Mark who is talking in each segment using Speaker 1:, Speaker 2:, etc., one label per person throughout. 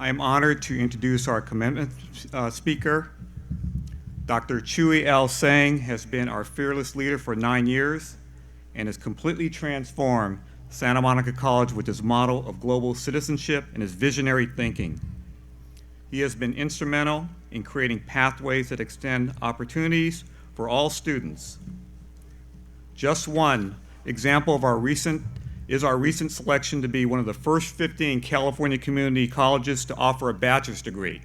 Speaker 1: I am honored to introduce our commencement speaker. Dr. Chui Tsang has been our fearless leader for 9 years and has completely transformed Santa Monica College with his model of global citizenship and his visionary thinking. He has been instrumental in creating pathways that extend opportunities for all students. Just one example of our recent selection to be one of the first 15 California community colleges to offer a bachelor's degree.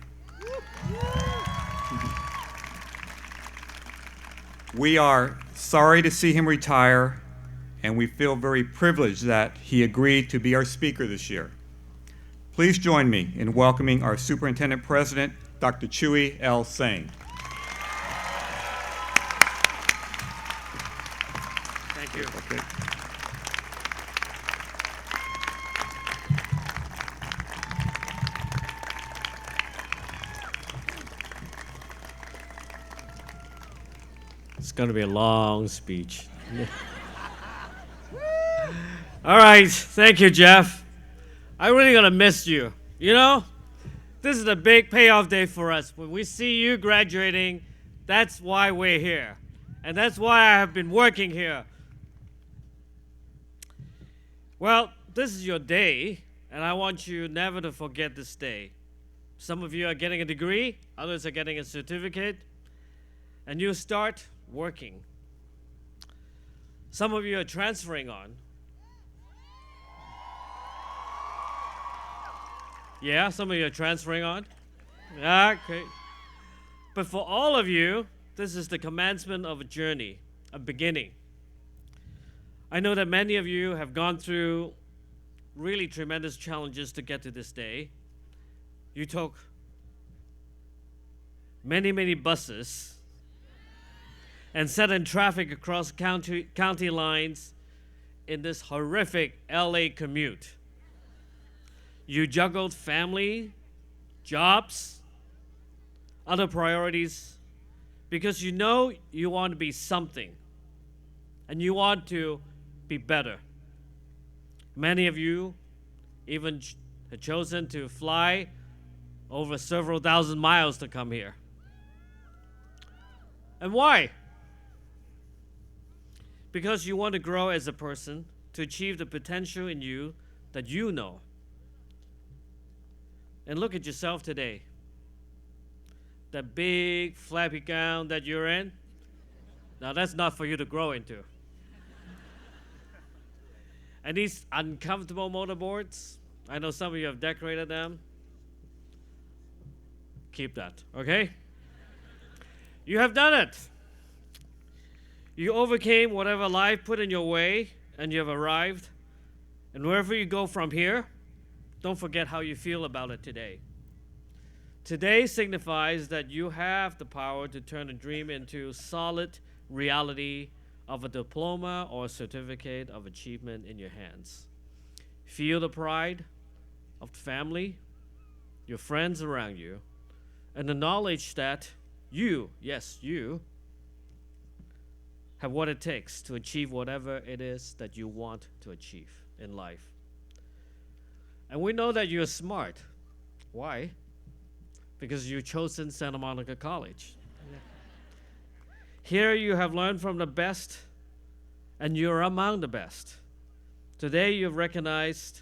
Speaker 1: We are sorry to see him retire, and we feel very privileged that he agreed to be our speaker this year. Please join me in welcoming our Superintendent President, Dr. Chui Tsang.
Speaker 2: Thank you.
Speaker 1: Okay.
Speaker 2: It's going to be a long speech. All right. Thank you, Jeff. I'm really going to miss you. You know, this is a big payoff day for us. When we see you graduating, that's why we're here. And that's why I have been working here. Well, this is your day, and I want you never to forget this day. Some of you are getting a degree, others are getting a certificate, and you start working. Some of you are transferring on. Yeah, some of you are transferring on. Okay. But for all of you, this is the commencement of a journey, a beginning. I know that many of you have gone through really tremendous challenges to get to this day. You took many buses and sat in traffic across county lines in this horrific LA commute. You juggled family, jobs, other priorities, because you know you want to be something and you want to be better. Many of you even had chosen to fly over several thousand miles to come here. And why? Because you want to grow as a person, to achieve the potential in you that you know. And look at yourself today. That big flappy gown that you're in, now that's not for you to grow into. And these uncomfortable motorboards, I know some of you have decorated them. Keep that, okay? You have done it. You overcame whatever life put in your way, and you have arrived. And wherever you go from here, don't forget how you feel about it today. Today signifies that you have the power to turn a dream into solid reality of a diploma or a certificate of achievement in your hands. Feel the pride of the family, your friends around you, and the knowledge that you, yes, you, have what it takes to achieve whatever it is that you want to achieve in life. And we know that you're smart. Why? Because you've chosen Santa Monica College. Here you have learned from the best, and you're among the best. Today you've recognized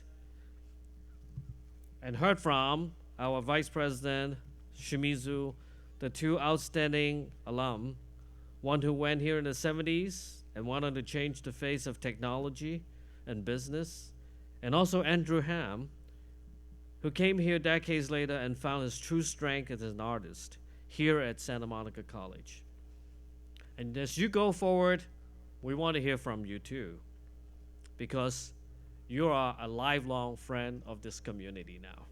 Speaker 2: and heard from our Vice President, Shimizu, the two outstanding alum, one who went here in the 70s and wanted to change the face of technology and business, and also Andrew Ham, who came here decades later and found his true strength as an artist here at Santa Monica College. And as you go forward, we want to hear from you too, because you are a lifelong friend of this community now.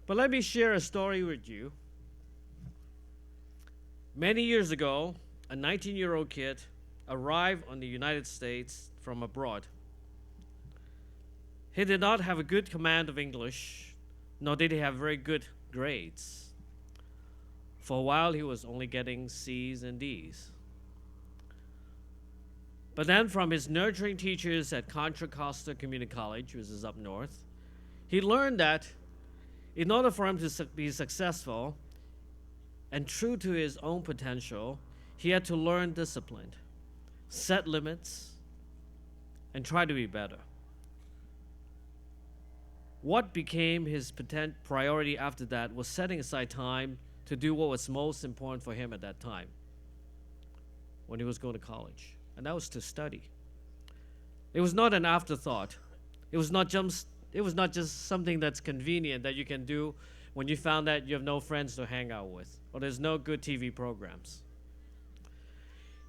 Speaker 2: But let me share a story with you. Many years ago, a 19-year-old kid arrived on the United States from abroad. He did not have a good command of English, nor did he have very good grades. For a while, he was only getting C's and D's. But then from his nurturing teachers at Contra Costa Community College, which is up north, he learned that In order for him to be successful and true to his own potential, he had to learn discipline, set limits, and try to be better. What became his priority after that was setting aside time to do what was most important for him at that time when he was going to college, and that was to study. It was not an afterthought. It was not just something that's convenient that you can do when you found that you have no friends to hang out with or there's no good TV programs.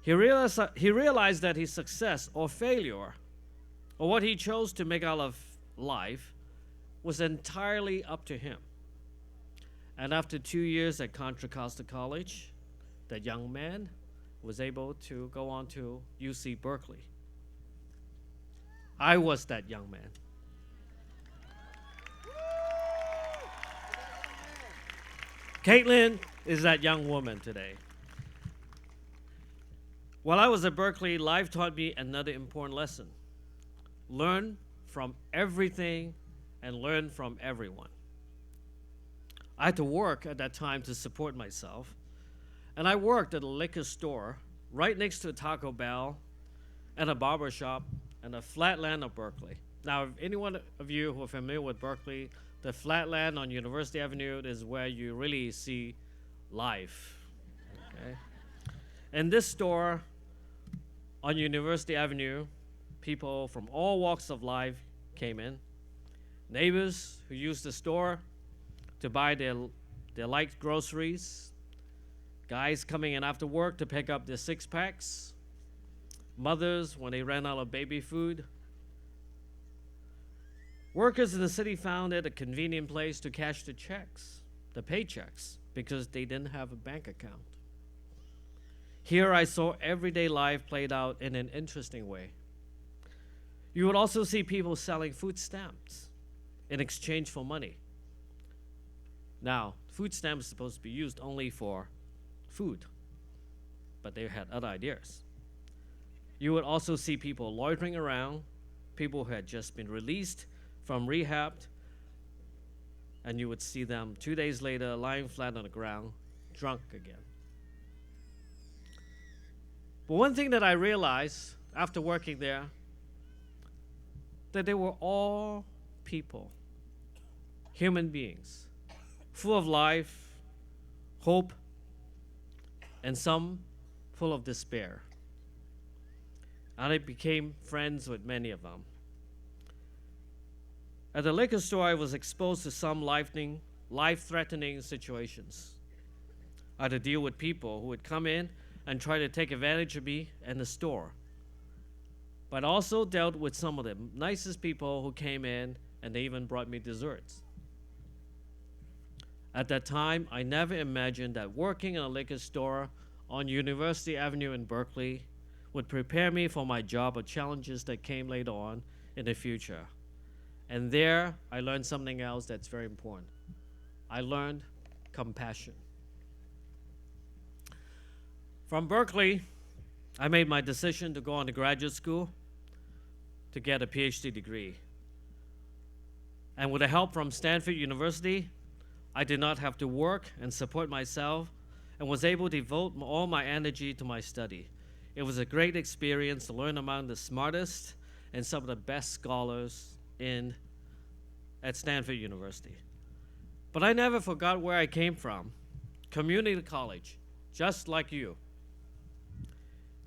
Speaker 2: He realized that his success or failure or what he chose to make out of life was entirely up to him. And after 2 years at Contra Costa College, that young man was able to go on to UC Berkeley. I was that young man. Caitlin is that young woman today. While I was at Berkeley, life taught me another important lesson. Learn from everything and learn from everyone. I had to work at that time to support myself, and I worked at a liquor store right next to a Taco Bell and a barber shop and a flatland of Berkeley. Now, if anyone of you who are familiar with Berkeley, the flatland on University Avenue is where you really see life. Okay? In this store on University Avenue, people from all walks of life came in. Neighbors who used the store to buy their light groceries, guys coming in after work to pick up their six-packs, mothers when they ran out of baby food. Workers in the city found it a convenient place to cash the checks, the paychecks, because they didn't have a bank account. Here I saw everyday life played out in an interesting way. You would also see people selling food stamps in exchange for money. Now, food stamps are supposed to be used only for food, but they had other ideas. You would also see people loitering around, people who had just been released from rehab, and you would see them 2 days later lying flat on the ground, drunk again. But one thing that I realized after working there, that they were all people, human beings, full of life, hope, and some full of despair. And I became friends with many of them. At the liquor store, I was exposed to some life-threatening situations. I had to deal with people who would come in and try to take advantage of me and the store. But also dealt with some of the nicest people who came in, and they even brought me desserts. At that time, I never imagined that working in a liquor store on University Avenue in Berkeley would prepare me for my job or challenges that came later on in the future. And there, I learned something else that's very important. I learned compassion. From Berkeley, I made my decision to go on to graduate school to get a PhD degree. And with the help from Stanford University, I did not have to work and support myself and was able to devote all my energy to my study. It was a great experience to learn among the smartest and some of the best scholars at Stanford University. But I never forgot where I came from, community college, just like you.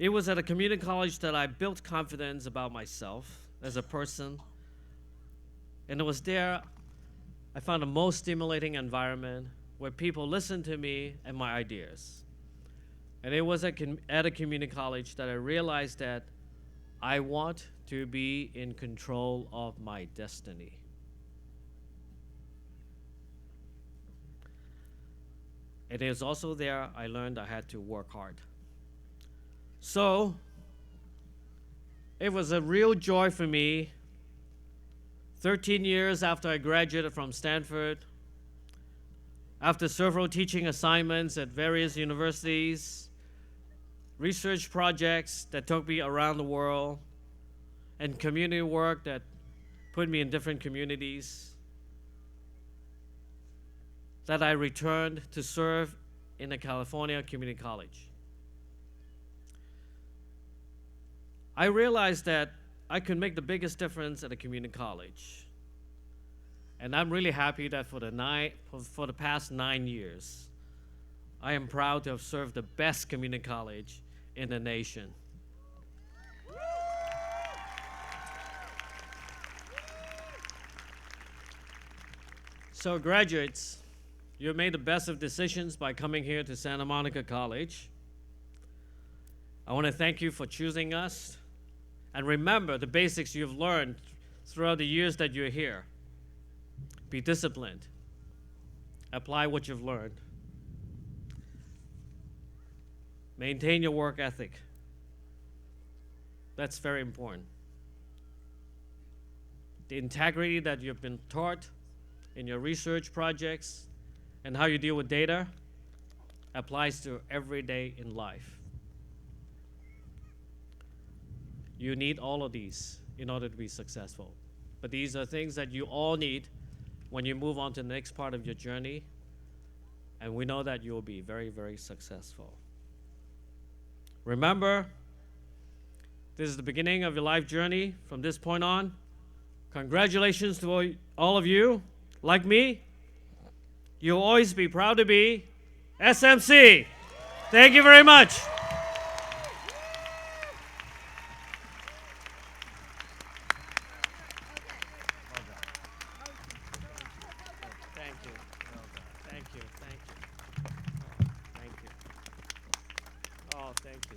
Speaker 2: It was at a community college that I built confidence about myself as a person, and it was there I found the most stimulating environment where people listened to me and my ideas. And it was at a community college that I realized that I want to be in control of my destiny. And it was also there I learned I had to work hard. So, it was a real joy for me, 13 years after I graduated from Stanford, after several teaching assignments at various universities, research projects that took me around the world, and community work that put me in different communities. that I returned to serve in a California community college. I realized that I could make the biggest difference at a community college. And I'm really happy that for the past 9 years, I am proud to have served the best community college in the nation. So graduates, you made the best of decisions by coming here to Santa Monica College. I want to thank you for choosing us. And remember the basics you've learned throughout the years that you're here. Be disciplined. Apply what you've learned. Maintain your work ethic. That's very important. The integrity that you've been taught in your research projects and how you deal with data applies to every day in life. You need all of these in order to be successful. But these are things that you all need when you move on to the next part of your journey. And we know that you will be very, very successful. Remember, this is the beginning of your life journey from this point on. Congratulations to all of you. Like me, you'll always be proud to be SMC. Thank you very much.